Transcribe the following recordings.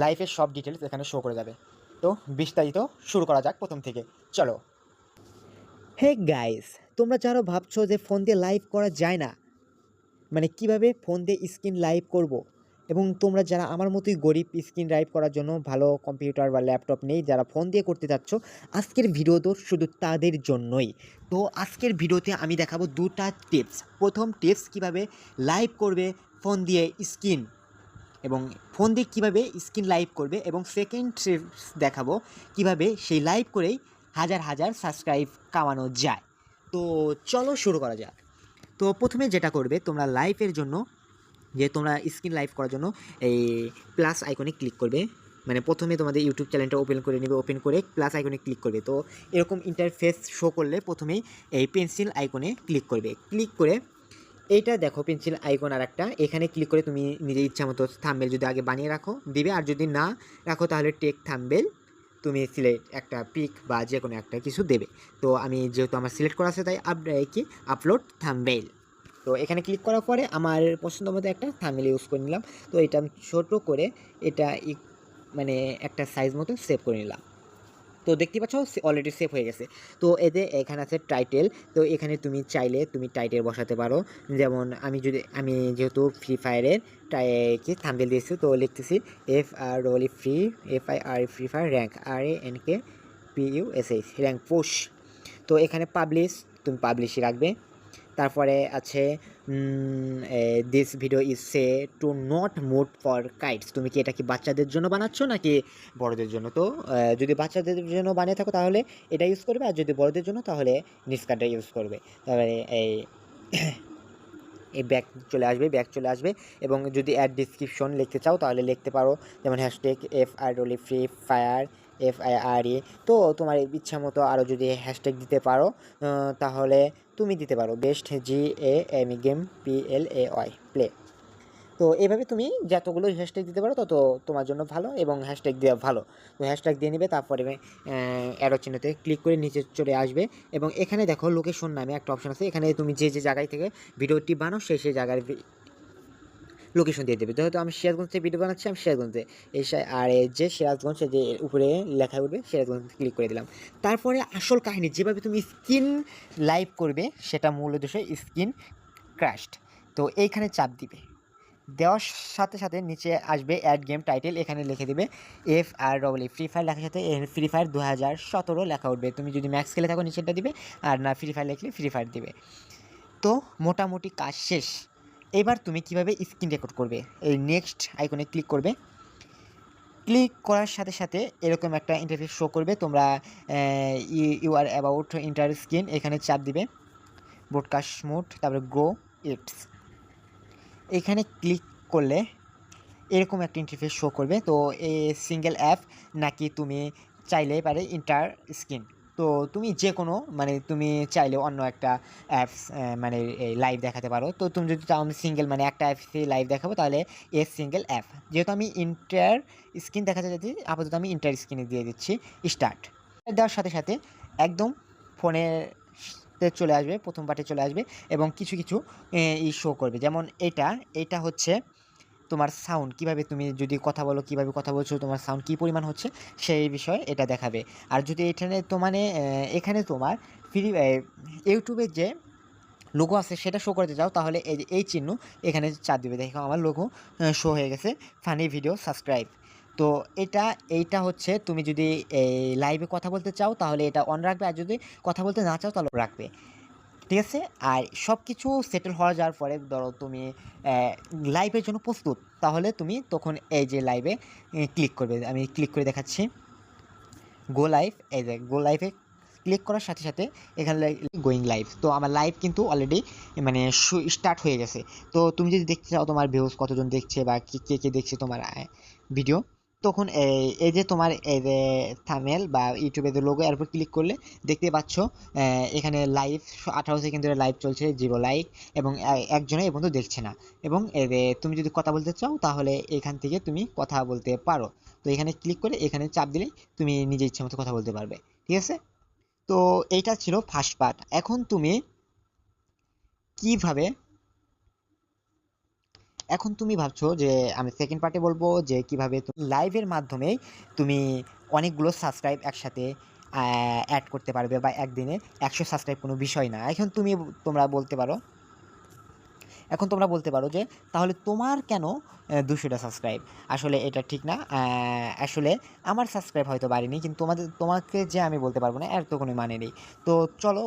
লাইভের সব ডিটেলস এখানে শো করে যাবে। তো বিস্তারিত শুরু করা যাক প্রথম থেকে, চলো। হে গাইস, তোমরা যারা ভাবছো যে ফোন দিয়ে লাইভ করা যায় না, মানে কিভাবে ফোন দিয়ে স্ক্রিন লাইভ করব, এবং তোমরা যারা আমার মতোই গরিব, স্ক্রিন লাইভ করার জন্য ভালো কম্পিউটার বা ল্যাপটপ নেই, যারা ফোন দিয়ে করতে চাচ্ছ, আজকের ভিডিও তো শুধু তাদের জন্যই। তো আজকের ভিডিওতে আমি দেখাবো দুটা টিপস। প্রথম টিপস, কিভাবে লাইভ করবে ফোন দিয়ে স্ক্রিন, এবং ফোন দিয়ে কীভাবে স্ক্রিন লাইভ করবে, এবং সেকেন্ড টিপস দেখাবো কিভাবে সেই লাইভ করেই হাজার হাজার সাবস্ক্রাইব কামানো যায়। তো চলো শুরু করা যাক। তো প্রথমে যেটা করবে তোমরা লাইভের জন্য, যে তোমরা স্ক্রিন লাইভ করার জন্য এই প্লাস আইকনে ক্লিক করবে। মানে প্রথমে তোমাদের ইউটিউব চ্যানেলটা ওপেন করে নেবে, ওপেন করে প্লাস আইকনে ক্লিক করবে। তো এরকম ইন্টারফেস শো করলে প্রথমেই এই পেন্সিল আইকনে ক্লিক করবে। ক্লিক করে এইটা দেখো পেন্সিল আইকন আর একটা, এখানে ক্লিক করে তুমি নিজের ইচ্ছা মতো থাম্বনেল যদি আগে বানিয়ে রাখো দিবে, আর যদি না রাখো তাহলে টেক থাম্বনেল তুমি সিলেক্ট একটা পিক বা যে কোনো একটা কিছু দেবে। তো আমি যেহেতু আমার সিলেক্ট করা আছে তাই কি আপলোড থাম্বনেল। তো এখানে ক্লিক করার পরে আমার পছন্দ মতো একটা থাম্বনেল ইউজ করে নিলাম। তো এটা আমি ছোটো করে এটা মানে একটা সাইজ মতো সেভ করে নিলাম। তো দেখতে পাচ্ছ অলরেডি সেভ হয়ে গেছে। তো এতে এখানে আছে টাইটেল। তো এখানে তুমি চাইলে তুমি টাইটেল বসাতে পারো। যেমন আমি যেহেতু ফ্রি ফায়ারের কি থাম্বনেল দিয়েছি, তো লিখতেছি Free Fire rank RANK rank push. তো এখানে পাবলিশ, তুমি পাবলিশই রাখবে। তারপরে আছে this video is set to not made for kids. তুমি কি এটা কি বাচ্চাদের জন্য বানাচ্ছ নাকি বড়দের জন্য? তো যদি বাচ্চাদের জন্য বানিয়ে থাকো তাহলে এটা ইউজ করবে, আর যদি বড়দের জন্য তাহলে নিস্কারটা ইউজ করবে। তারপরে এই ব্যাক চলে আসবে, এবং যদি অ্যাড ডিসক্রিপশন লিখতে চাও তাহলে লিখতে পারো, যেমন হ্যাশট্যাগ ফ্রি ফায়ার FIRE। তো তোমার ইচ্ছা মতো আরও যদি হ্যাশট্যাগ দিতে পারো তাহলে তুমি দিতে পারো বেস্ট গেম PLAY প্লে। তো এভাবে তুমি যতগুলো হ্যাশট্যাগ দিতে পারো তত তোমার জন্য ভালো, এবং হ্যাশট্যাগ দেওয়া ভালো। তো হ্যাশট্যাগ দিয়ে নেবে, তারপরে অ্যারো চিহ্নতে ক্লিক করে নিচে চলে আসবে, এবং এখানে দেখো লোকেশন নামে একটা অপশন আছে। এখানে তুমি যে জায়গায় থেকে ভিডিওটি বানাও সেই জায়গার লোকেশন দিয়ে দেবে। যেহেতু আমি সিরাজগঞ্জ থেকে ভিডিও বানাচ্ছি, আমি সিরাজগঞ্জে আর যে সিরাজগঞ্জ যে উপরে লেখা উঠবে সিরাজগঞ্জ ক্লিক করে দিলাম। তারপরে আসল কাহিনী, যেভাবে তুমি স্ক্রিন লাইভ করবে সেটা মূল উদ্দেশ্য স্ক্রিন ক্র্যাশড। তো এইখানে চাপ দিবে, দেওয়ার সাথে সাথে নিচে আসবে অ্যাড গেম টাইটেল, এখানে লিখে দেবে FRE ফ্রি ফায়ার লেখার সাথে ফ্রি ফায়ার 2017 লেখা উঠবে। তুমি যদি ম্যাক্স খেলে থাকো নিচেরটা দিবে, আর না ফ্রি ফায়ার লিখলে ফ্রি ফায়ার দিবে। তো মোটামুটি কাজ শেষ। এবার তুমি কিভাবে স্ক্রিন রেকর্ড করবে, এই নেক্সট আইকনে ক্লিক করবে। ক্লিক করার সাথে সাথে এরকম একটা ইন্টারফেস শো করবে। তোমরা you are about enter screen, এখানে চাপ দিবে, ব্রডকাস্ট মোড, তারপরে গ্রো ইটস, এখানে ক্লিক করলে এরকম একটা ইন্টারফেস শো করবে। তো এই সিঙ্গেল অ্যাপ নাকি তুমি চাইলে পারে ইন্টার স্ক্রিন, তো তুমি যে কোনো মানে তুমি চাইলে অন্য একটা অ্যাপস মানে এই লাইভ দেখাতে পারো। তো তুমি যদি চাও আমি সিঙ্গেল মানে একটা অ্যাপসে লাইভ দেখাবো তাহলে সিঙ্গেল অ্যাপ, যেহেতু আমি ইন্টার স্ক্রিন দেখাতে চাইছি আপাতত আমি ইন্টার স্ক্রিনে দিয়ে দিচ্ছি স্টার্ট। দেওয়ার সাথে সাথে একদম ফোনের চলে আসবে, প্রথম পার্টে চলে আসবে, এবং কিছু কিছু শো করবে। যেমন এটা হচ্ছে তোমার সাউন্ড, কিভাবে তুমি যদি কথা বলো কীভাবে কথা বলছো, তোমার সাউন্ড কী পরিমাণ হচ্ছে সেই বিষয়ে এটা দেখাবে। আর যদি এখানে তোমার ফ্রি ইউটিউবের যে লোগো আছে সেটা শো করতে চাও তাহলে এই চিহ্ন এখানে চাপ দিবে। দেখো আমার লোগো শো হয়ে গেছে, ফানি ভিডিও সাবস্ক্রাইব। তো এইটা হচ্ছে তুমি যদি লাইভে কথা বলতে চাও তাহলে এটা অন রাখবে, আর যদি কথা বলতে না চাও তাহলে রাখবে। ঠিক আছে। আর সব কিছু সেটেল হয়ে যাওয়ার পরে ধরো তুমি লাইভের জন্য প্রস্তুত, তাহলে তুমি তখন এই যে লাইভে ক্লিক করবে। আমি ক্লিক করে দেখাচ্ছি, গো লাইভ। এই যে গো লাইভে ক্লিক করার সাথে সাথে এখানে গোয়িং লাইভ। তো আমার লাইভ কিন্তু অলরেডি মানে স্টার্ট হয়ে গেছে। তো তুমি যদি দেখতে চাও তোমার ভিউজ কতজন দেখছে বা কে কে দেখছে তোমার ভিডিও, তখন এই যে তোমার এই যে থাম্বনেল বা ইউটিউবে যে লোগো, এর উপর ক্লিক করলে দেখতে পাচ্ছ এখানে লাইভ 18 সেকেন্ড ধরে লাইভ চলছে, 0 লাইক, এবং একজনে এই পর্যন্ত দেখছে না। এবং তুমি যদি কথা বলতে চাও তাহলে এখান থেকে তুমি কথা বলতে পারো। তো এখানে ক্লিক করে এখানে চাপ দিলেই তুমি নিজের ইচ্ছা মতো কথা বলতে পারবে। ঠিক আছে। তো এইটা ছিল ফার্স্ট পার্ট। এখন তুমি কিভাবে এখন তুমি ভাবছো যে আমি সেকেন্ড পার্টে বলবো যে কিভাবে তুমি লাইভের মাধ্যমে তুমি অনেকগুলো সাবস্ক্রাইব একসাথে অ্যাড করতে পারবে, বা একদিনে 100 সাবস্ক্রাইব কোনো বিষয় না। তোমরা বলতে পারো, তোমরা বলতে পারো যে তাহলে তোমার কেন 200টা সাবস্ক্রাইব? আসলে এটা ঠিক না। আসলে আমার সাবস্ক্রাইব হয়তো বাড়েনি, কিন্তু তোমাকে যে আমি বলতে পারবো না এর তো কোনো মানে নেই। তো চলো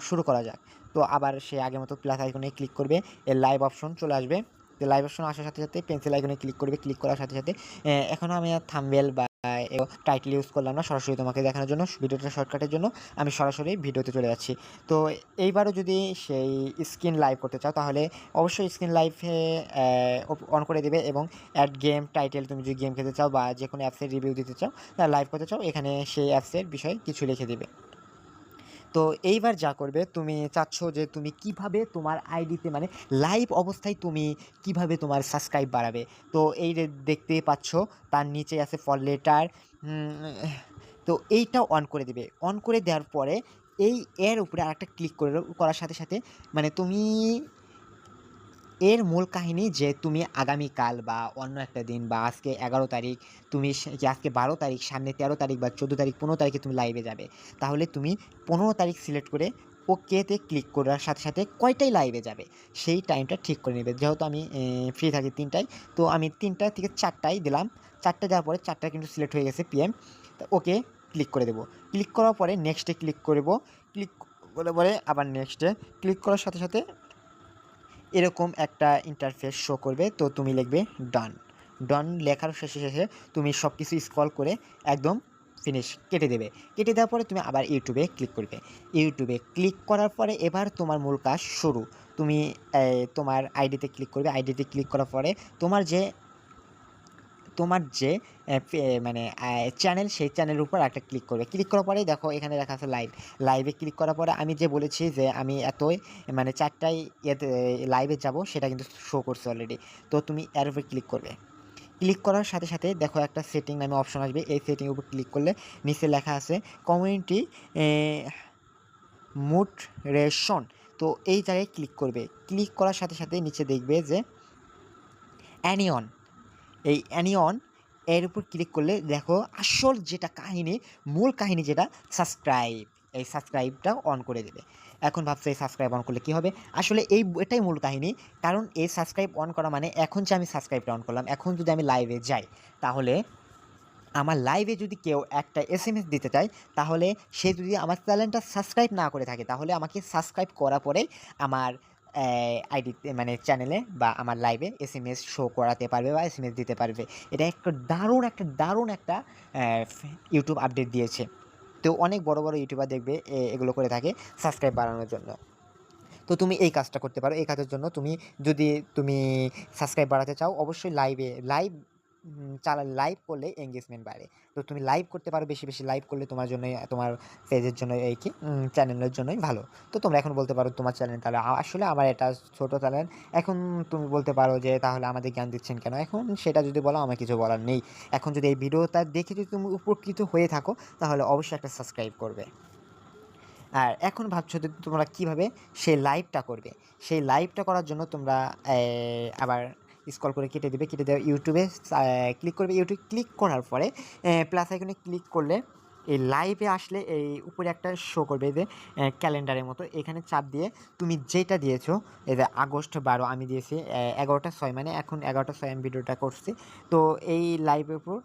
শুরু করা যাক। তো আবার সে আগের মতো প্লাস আইকনে ক্লিক করবে, এর লাইভ অপশন চলে আসবে। তো লাইভ অপশন আসার সাথে সাথে পেন্সিল আইকনে ক্লিক করবে, ক্লিক করার সাথে সাথে এখনও আমি আর থাম্বনেল বা টাইটেল ইউজ করলাম না, সরাসরি তোমাকে দেখানোর জন্য, ভিডিওটা শর্টকাটের জন্য আমি সরাসরি ভিডিওতে চলে যাচ্ছি। তো এইবারও যদি সেই স্ক্রিন লাইভ করতে চাও তাহলে অবশ্যই স্ক্রিন লাইভে অন করে দেবে, এবং অ্যাড গেম টাইটেল, তুমি যদি গেম খেলতে চাও বা যে কোনো অ্যাপসের রিভিউ দিতে চাও, লাইভ করতে চাও, এখানে সেই অ্যাপসের বিষয়ে কিছু লিখে দেবে। তো এইবার যা করবে, তুমি চাচ্ছ যে তুমি কিভাবে তোমার আইডিতে মানে লাইভ অবস্থায় তুমি কিভাবে তোমার সাবস্ক্রাইব বাড়াবে। তো এই যে দেখতে পাচ্ছ তার নিচে আছে ফর লেটার, তো এইটা অন করে দেবে। অন করে দেওয়ার পরে এর উপরে আরেকটা ক্লিক করার সাথে সাথে মানে তুমি এর মূল কাহিনী যে তুমি আগামীকাল বা অন্য একটা দিন বা আজকে 11 তারিখ, তুমি যে আজকে 12 তারিখ, সামনে 13 তারিখ বা 14 তারিখ, 15 তারিখে তুমি লাইভে যাবে। তাহলে তুমি 15 তারিখ সিলেক্ট করে ওকেতে ক্লিক করার সাথে সাথে কয়টায় লাইভে যাবে সেই টাইমটা ঠিক করে নেবে। যেহেতু আমি ফ্রি থাকি 3টায়, তো আমি 3টা থেকে 4টায় দিলাম। 4টায় দেওয়ার পরে 4টা কিন্তু সিলেক্ট হয়ে গেছে পিএম। তো ওকে ক্লিক করে দেবো। ক্লিক করার পরে নেক্সটে ক্লিক করব। ক্লিক করার পরে আবার নেক্সটে ক্লিক করার সাথে সাথে এরকম একটা ইন্টারফেস শো করবে। তো তুমি লিখবে ডান। ডান লেখার শেষে শেষে তুমি সব কিছু স্ক্রল করে একদম ফিনিশ কেটে দেবে। কেটে দেওয়ার পরে তুমি আবার ইউটিউবে ক্লিক করবে। ইউটিউবে ক্লিক করার পরে এবার তোমার মূল কাজ শুরু। তুমি তোমার আইডিতে ক্লিক করবে। আইডিতে ক্লিক করার পরে তোমার যে মানে চ্যানেল, সেই চ্যানেলের উপর একটা ক্লিক করবে। ক্লিক করার পরেই দেখো এখানে লেখা আছে লাইভ। লাইভে ক্লিক করার পরে আমি যে বলেছি যে আমি এতই মানে 4টায় লাইভে যাব, সেটা কিন্তু শো করছে অলরেডি। তো তুমি এর উপর ক্লিক করবে। ক্লিক করার সাথে সাথে দেখো একটা সেটিং নামে অপশন আসবে। এই সেটিংয়ের উপর ক্লিক করলে নিচে লেখা আছে কমিউনিটি মোডারেশন। তো এই জায়গায় ক্লিক করবে। ক্লিক করার সাথে সাথে নিচে দেখবে যে অ্যানিয়ন, এই অ্যানিয়ন এর উপর ক্লিক করলে দেখো আসল যেটা কাহিনী, মূল কাহিনী যেটা সাবস্ক্রাইব, এই সাবস্ক্রাইবটা অন করে দেবে। এখন ভাবছো এই সাবস্ক্রাইব অন করলে কী হবে? আসলে এটাই মূল কাহিনী। কারণ এই সাবস্ক্রাইব অন করা মানে এখন যে আমি সাবস্ক্রাইবটা অন করলাম, এখন যদি আমি লাইভে যাই, তাহলে আমার লাইভে যদি কেউ একটা এসএমএস দিতে চায়, তাহলে সে যদি আমার চ্যানেলটা সাবস্ক্রাইব না করে থাকে, তাহলে আমাকে সাবস্ক্রাইব করার পরেই আমার আইডিতে মানে চ্যানেলে বা আমার লাইভে এসএমএস শো করাতে পারবে বা এসএমএস দিতে পারবে। এটা দারুণ একটা ইউটিউব আপডেট দিয়েছে। তো অনেক বড় বড় ইউটিউবার দেখবে এগুলো করে থাকে সাবস্ক্রাইব বাড়ানোর জন্য। তো তুমি এই কাজটা করতে পারো। এই কাজের জন্য যদি তুমি সাবস্ক্রাইব বাড়াতে চাও, অবশ্যই লাইভ করলে এঙ্গেজমেন্ট বাড়ে। তো তুমি লাইভ করতে পারো, বেশি বেশি লাইভ করলে তোমার জন্যই, তোমার পেজের জন্য, এই কি চ্যানেলের জন্যই ভালো। তো তোমরা এখন বলতে পারো তোমার চ্যানেল, তাহলে আসলে আমার এটা ছোটো চ্যানেল। এখন তুমি বলতে পারো যে তাহলে আমাদের জ্ঞান দিচ্ছেন কেন? এখন সেটা যদি বলো আমার কিছু বলার নেই। এখন যদি এই ভিডিওটা দেখে যদি তুমি উপকৃত হয়ে থাকো, তাহলে অবশ্যই একটা সাবস্ক্রাইব করবে। আর এখন ভাবছো যে তোমরা কীভাবে সেই লাইভটা করবে। সেই লাইভটা করার জন্য তোমরা আবার স্ক্রল করে কেটে দেবে। কেটে দেওয়া ইউটিউবে ক্লিক করবে। ইউটিউব ক্লিক করার পরে প্লাস আইকনে ক্লিক করলে এই লাইভে আসলে এই উপরে একটা শো করবে যে ক্যালেন্ডারের মতো, এখানে চাপ দিয়ে তুমি যেটা দিয়েছো, এই যে আগস্ট 12 আমি দিয়েছি 11টা 6, মানে এখন 11টা 6 আমি ভিডিওটা করছি। তো এই লাইভের উপর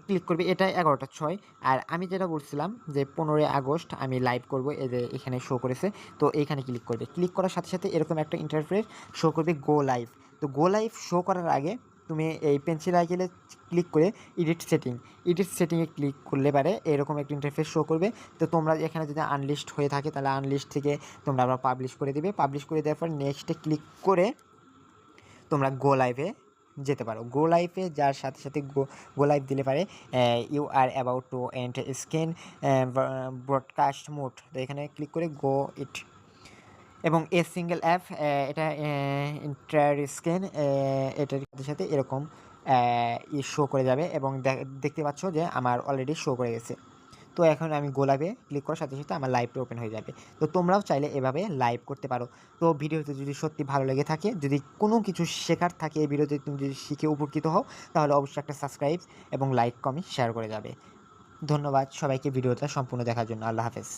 ক্লিক করবে, এটা 11টা 6। আর আমি যেটা বলছিলাম যে 15ই আগস্ট আমি লাইভ করব, এই যে এখানে শো করেছে। তো এইখানে ক্লিক করবে। ক্লিক করার সাথে সাথে এরকম একটা ইন্টারফেস শো করবে, গো লাইভ। তো গো লাইভ শো করার আগে তুমি এই পেন্সিল আইকনে ক্লিক করে এডিট সেটিংয়ে ক্লিক করলে পারে এরকম একটা ইন্টারফেস শো করবে। তো তোমরা এখানে যদি আনলিস্ট হয়ে থাকে, তাহলে আনলিস্ট থেকে তোমরা আবার পাবলিশ করে দেবে। পাবলিশ করে দেওয়ার পর নেক্সটে ক্লিক করে তোমরা গো লাইভে যেতে পারো। গো লাইভে যার সাথে সাথে গো লাইভ দিলে পারে you are about to end screen broadcast mode. তো এখানে ক্লিক করে গো ইট, এবং এ সিঙ্গেল অ্যাপ, এটা ইন্টার স্ক্রিন, এটার সাথে সাথে এরকম শো করে যাবে, এবং দেখতে পাচ্ছ যে আমার অলরেডি শো করে গেছে। তো এখন আমি গোলাপে ক্লিক করার সাথে সাথে আমার লাইভটা ওপেন হয়ে যাবে। তো তোমরাও চাইলে এভাবে লাইভ করতে পারো। তো ভিডিওতে যদি সত্যি ভালো লেগে থাকে, যদি কোনো কিছু শেখার থাকে এই ভিডিওতে, তুমি যদি শিখে উপকৃত হও, তাহলে অবশ্যই একটা সাবস্ক্রাইব এবং লাইক, কমেন্ট, শেয়ার করে যাবে। ধন্যবাদ সবাইকে ভিডিওটা সম্পূর্ণ দেখার জন্য। আল্লাহ হাফেজ।